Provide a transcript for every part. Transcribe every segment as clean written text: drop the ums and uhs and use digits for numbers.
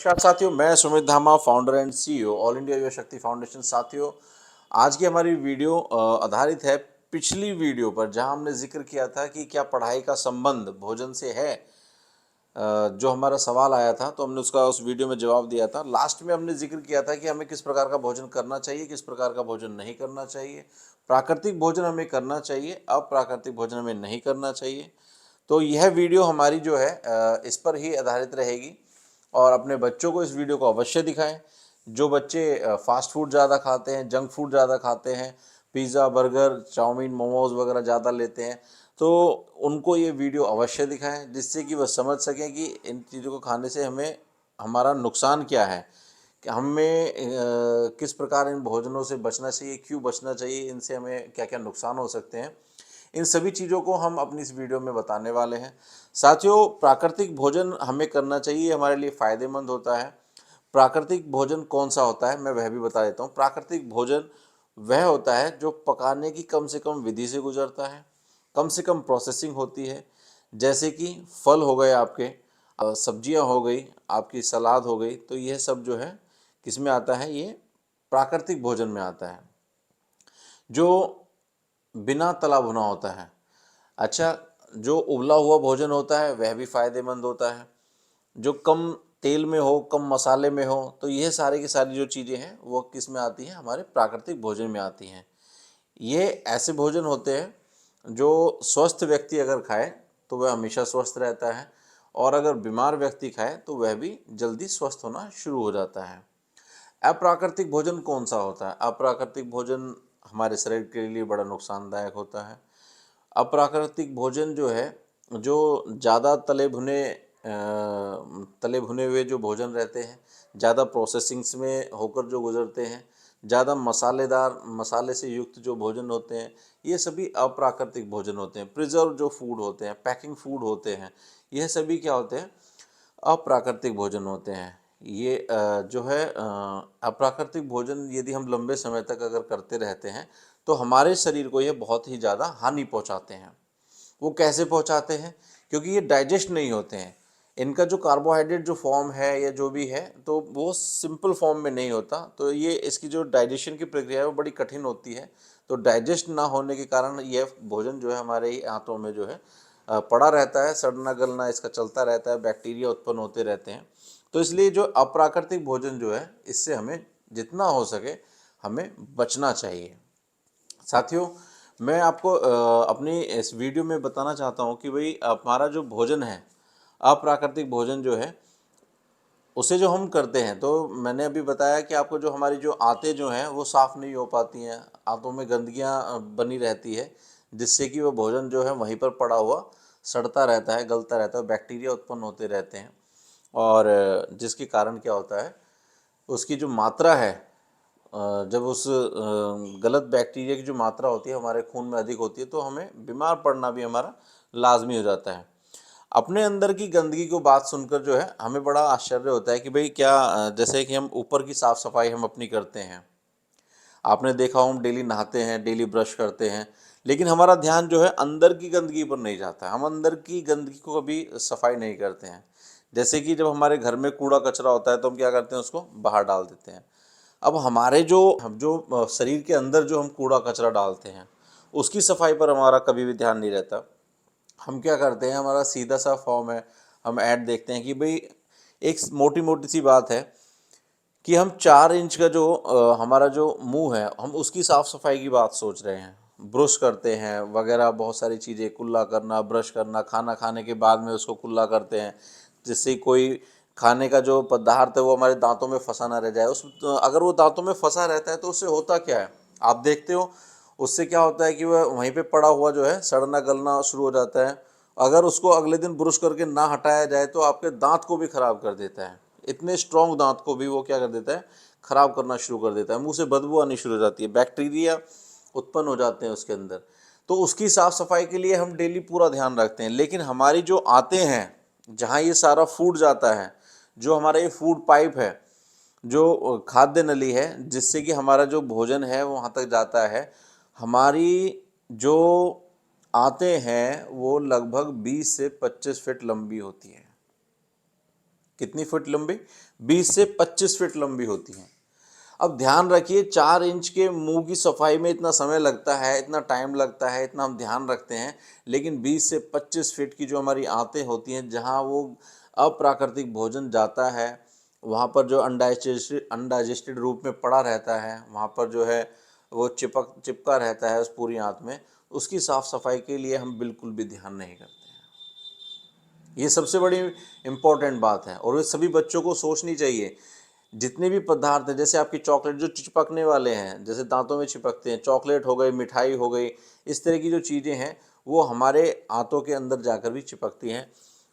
नमस्कार साथियों, मैं सुमित धामा, founder and CEO all India युवा शक्ति फाउंडेशन। साथियों, आज की हमारी वीडियो आधारित है पिछली वीडियो पर, जहां हमने जिक्र किया था कि क्या पढ़ाई का संबंध भोजन से है। जो हमारा सवाल आया था तो हमने उसका उस वीडियो में जवाब दिया था। लास्ट में हमने जिक्र किया था कि हमें किस प्रकार का भोजन करना चाहिए, किस प्रकार का भोजन नहीं करना चाहिए। प्राकृतिक भोजन हमें करना चाहिए, अप्राकृतिक भोजन हमें नहीं करना चाहिए। तो यह वीडियो हमारी जो है इस पर ही आधारित रहेगी। और अपने बच्चों को इस वीडियो को अवश्य दिखाएं। जो बच्चे फास्ट फूड ज़्यादा खाते हैं, जंक फूड ज़्यादा खाते हैं, पिज़्ज़ा, बर्गर, चाउमीन, मोमोज़ वगैरह ज़्यादा लेते हैं, तो उनको ये वीडियो अवश्य दिखाएं, जिससे कि वह समझ सकें कि इन चीज़ों को खाने से हमें हमारा नुकसान क्या है, कि हमें किस प्रकार इन भोजनों से बचना चाहिए, क्यों बचना चाहिए, इनसे हमें क्या क्या नुकसान हो सकते हैं। इन सभी चीज़ों को हम अपनी इस वीडियो में बताने वाले हैं। साथियों, प्राकृतिक भोजन हमें करना चाहिए, हमारे लिए फ़ायदेमंद होता है। प्राकृतिक भोजन कौन सा होता है, मैं वह भी बता देता हूँ। प्राकृतिक भोजन वह होता है जो पकाने की कम से कम विधि से गुजरता है, कम से कम प्रोसेसिंग होती है। जैसे कि फल हो गए आपके, सब्जियां हो गई, आपकी सलाद हो गई, तो यह सब जो है किस में आता है, ये प्राकृतिक भोजन में आता है, जो बिना तला भुना होता है। अच्छा, जो उबला हुआ भोजन होता है वह भी फायदेमंद होता है, जो कम तेल में हो, कम मसाले में हो। तो यह सारी की सारी जो चीज़ें हैं वो किस में आती हैं, हमारे प्राकृतिक भोजन में आती हैं। ये ऐसे भोजन होते हैं जो स्वस्थ व्यक्ति अगर खाए तो वह हमेशा स्वस्थ रहता है, और अगर बीमार व्यक्ति खाए तो वह भी जल्दी स्वस्थ होना शुरू हो जाता है। अप्राकृतिक भोजन कौन सा होता है? अप्राकृतिक भोजन हमारे शरीर के लिए बड़ा नुकसानदायक होता है। अप्राकृतिक भोजन जो है, जो ज़्यादा तले भुने हुए जो भोजन रहते हैं, ज़्यादा प्रोसेसिंग्स में होकर जो गुजरते हैं, ज़्यादा मसालेदार, मसाले से युक्त जो भोजन होते हैं, ये सभी अप्राकृतिक भोजन होते हैं। प्रिजर्व जो फूड होते हैं, पैकिंग फूड होते हैं, यह सभी क्या होते हैं, अप्राकृतिक भोजन होते हैं। ये जो है अप्राकृतिक भोजन यदि हम लंबे समय तक अगर करते रहते हैं तो हमारे शरीर को ये बहुत ही ज़्यादा हानि पहुंचाते हैं। वो कैसे पहुंचाते हैं? क्योंकि ये डाइजेस्ट नहीं होते हैं। इनका जो कार्बोहाइड्रेट जो फॉर्म है या जो भी है, तो वो सिंपल फॉर्म में नहीं होता, तो ये इसकी जो डाइजेशन की प्रक्रिया है वो बड़ी कठिन होती है। तो डाइजेस्ट ना होने के कारण यह भोजन जो है हमारे ही आंतों में जो है पड़ा रहता है, सड़ना गलना इसका चलता रहता है, बैक्टीरिया उत्पन्न होते रहते हैं। तो इसलिए जो अप्राकृतिक भोजन जो है, इससे हमें जितना हो सके हमें बचना चाहिए। साथियों, मैं आपको अपनी इस वीडियो में बताना चाहता हूँ कि भाई हमारा जो भोजन है, अप्राकृतिक भोजन जो है, उसे जो हम करते हैं, तो मैंने अभी बताया कि आपको जो हमारी जो आंतें जो हैं वो साफ़ नहीं हो पाती हैं, आंतों में गंदगियाँ बनी रहती है, जिससे कि वो भोजन जो है वहीं पर पड़ा हुआ सड़ता रहता है, गलता रहता है, बैक्टीरिया उत्पन्न होते रहते हैं। और जिसके कारण क्या होता है, उसकी जो मात्रा है, जब उस गलत बैक्टीरिया की जो मात्रा होती है हमारे खून में अधिक होती है, तो हमें बीमार पड़ना भी हमारा लाजमी हो जाता है। अपने अंदर की गंदगी को बात सुनकर जो है हमें बड़ा आश्चर्य होता है कि भाई क्या, जैसे कि हम ऊपर की साफ़ सफाई हम अपनी करते हैं, आपने देखा हो हम डेली नहाते हैं, डेली ब्रश करते हैं, लेकिन हमारा ध्यान जो है अंदर की गंदगी पर नहीं जाता, हम अंदर की गंदगी को कभी सफाई नहीं करते हैं। जैसे कि जब हमारे घर में कूड़ा कचरा होता है तो हम क्या करते हैं, उसको बाहर डाल देते हैं। अब हमारे जो हम जो शरीर के अंदर जो हम कूड़ा कचरा डालते हैं, उसकी सफाई पर हमारा कभी भी ध्यान नहीं रहता। हम क्या करते हैं, हमारा सीधा सा फॉर्म है, हम ऐड देखते हैं कि भाई, एक मोटी मोटी सी बात है कि हम 4 इंच का जो हमारा जो मुंह है, हम उसकी साफ़ सफाई की बात सोच रहे हैं। ब्रश करते हैं वगैरह, बहुत सारी चीज़ें, कुल्ला करना, ब्रश करना, खाना खाने के बाद में उसको कुल्ला करते हैं, जिससे कोई खाने का जो पदार्थ है वो हमारे दांतों में फंसा ना रह जाए। अगर वो दांतों में फंसा रहता है तो उससे होता क्या है, आप देखते हो, उससे क्या होता है कि वह वहीं पे पड़ा हुआ जो है सड़ना गलना शुरू हो जाता है। अगर उसको अगले दिन ब्रश करके ना हटाया जाए तो आपके दांत को भी ख़राब कर देता है। इतने स्ट्रॉन्ग दांत को भी वो क्या कर देता है, ख़राब करना शुरू कर देता है। मुंह से बदबू आनी शुरू हो जाती है, बैक्टीरिया उत्पन्न हो जाते हैं उसके अंदर। तो उसकी साफ़ सफाई के लिए हम डेली पूरा ध्यान रखते हैं, लेकिन हमारी जो आते हैं, जहाँ ये सारा फूड जाता है, जो हमारा ये फूड पाइप है, जो खाद्य नली है, जिससे कि हमारा जो भोजन है वो वहाँ तक जाता है, हमारी जो आते हैं वो लगभग 20 से 25 फीट लंबी होती है। कितनी फीट लंबी? 20 से 25 फीट लंबी होती हैं। अब ध्यान रखिए 4 इंच के मुंह की सफाई में इतना समय लगता है, इतना टाइम लगता है, इतना हम ध्यान रखते हैं, लेकिन 20 से 25 फीट की जो हमारी आंतें होती हैं, जहाँ वो अप्राकृतिक भोजन जाता है, वहाँ पर जो अनडाइजेस्टेड रूप में पड़ा रहता है, वहाँ पर जो है वो चिपका रहता है उस पूरी आंत में, उसकी साफ सफाई के लिए हम बिल्कुल भी ध्यान नहीं करते हैं। ये सबसे बड़ी इम्पोर्टेंट बात है और ये सभी बच्चों को सोचनी चाहिए। जितने भी पदार्थ हैं, जैसे आपकी चॉकलेट जो चिपकने वाले हैं, जैसे दांतों में चिपकते हैं, चॉकलेट हो गई, मिठाई हो गई, इस तरह की जो चीज़ें हैं वो हमारे आंतों के अंदर जाकर भी चिपकती हैं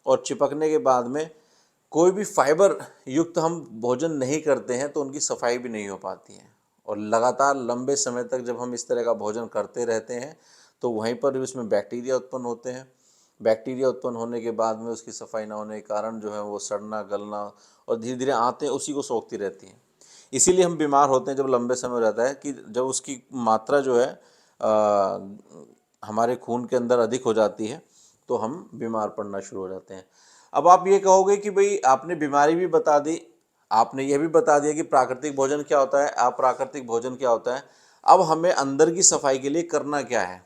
और चिपकने के बाद में कोई भी फाइबर युक्त हम भोजन नहीं करते हैं तो उनकी सफाई भी नहीं हो पाती है और लगातार लंबे समय तक जब हम इस तरह का भोजन करते रहते हैं तो वहीं पर भी उसमें बैक्टीरिया उत्पन्न होते हैं। बैक्टीरिया उत्पन्न होने के बाद में उसकी सफाई ना होने के कारण जो है वो सड़ना, गलना और धीरे धीरे आंतें उसी को सोखती रहती हैं। इसीलिए हम बीमार होते हैं जब लंबे समय रहता है कि जब उसकी मात्रा जो है हमारे खून के अंदर अधिक हो जाती है तो हम बीमार पड़ना शुरू हो जाते हैं। अब आप ये कहोगे कि भाई आपने बीमारी भी बता दी, आपने ये भी बता दिया कि प्राकृतिक भोजन क्या होता है, अप्राकृतिक भोजन क्या होता है, अब हमें अंदर की सफाई के लिए करना क्या है?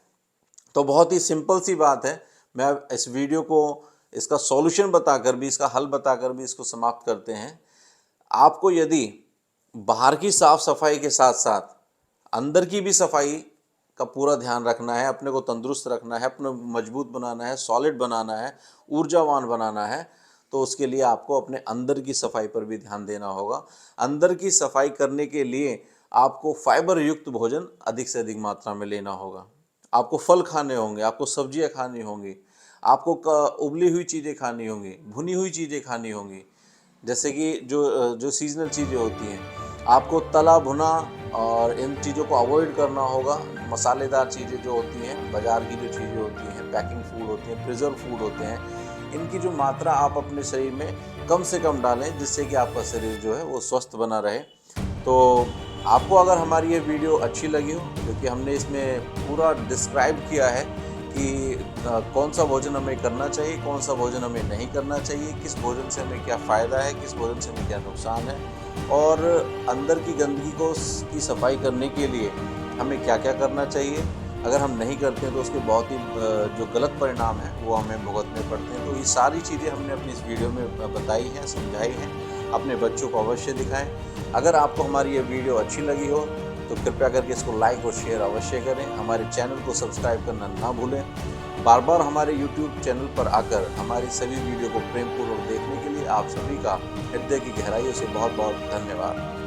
तो बहुत ही सिंपल सी बात है। मैं इस वीडियो को इसका सॉल्यूशन बताकर भी, इसका हल बताकर भी इसको समाप्त करते हैं। आपको यदि बाहर की साफ सफाई के साथ साथ अंदर की भी सफाई का पूरा ध्यान रखना है, अपने को तंदुरुस्त रखना है, अपने मजबूत बनाना है, सॉलिड बनाना है, ऊर्जावान बनाना है, तो उसके लिए आपको अपने अंदर की सफाई पर भी ध्यान देना होगा। अंदर की सफाई करने के लिए आपको फाइबर युक्त भोजन अधिक से अधिक मात्रा में लेना होगा। आपको फल खाने होंगे, आपको सब्जियां खानी होंगी, आपको उबली हुई चीज़ें खानी होंगी, भुनी हुई चीज़ें खानी होंगी, जैसे कि जो सीजनल चीज़ें होती हैं। आपको तला भुना और इन चीज़ों को अवॉइड करना होगा। मसालेदार चीज़ें जो होती हैं, बाज़ार की जो चीज़ें होती हैं, पैकिंग फूड होती हैं, प्रिजर्व फूड होते हैं, इनकी जो मात्रा आप अपने शरीर में कम से कम डालें, जिससे कि आपका शरीर जो है वो स्वस्थ बना रहे। तो आपको अगर हमारी ये वीडियो अच्छी लगी हो, क्योंकि हमने इसमें पूरा डिस्क्राइब किया है कि कौन सा भोजन हमें करना चाहिए, कौन सा भोजन हमें नहीं करना चाहिए, किस भोजन से हमें क्या फ़ायदा है, किस भोजन से हमें क्या नुकसान है और अंदर की गंदगी की सफाई करने के लिए हमें क्या क्या करना चाहिए। अगर हम नहीं करते हैं तो उसके बहुत ही जो गलत परिणाम हैं वो हमें भुगतने पड़ते हैं। तो ये सारी चीज़ें हमने अपनी इस वीडियो में बताई हैं, समझाई हैं। अपने बच्चों को अवश्य दिखाएं। अगर आपको हमारी ये वीडियो अच्छी लगी हो तो कृपया करके इसको लाइक और शेयर अवश्य करें। हमारे चैनल को सब्सक्राइब करना ना भूलें। बार बार हमारे यूट्यूब चैनल पर आकर हमारी सभी वीडियो को प्रेमपूर्वक देखने के लिए आप सभी का हृदय की गहराइयों से बहुत बहुत धन्यवाद।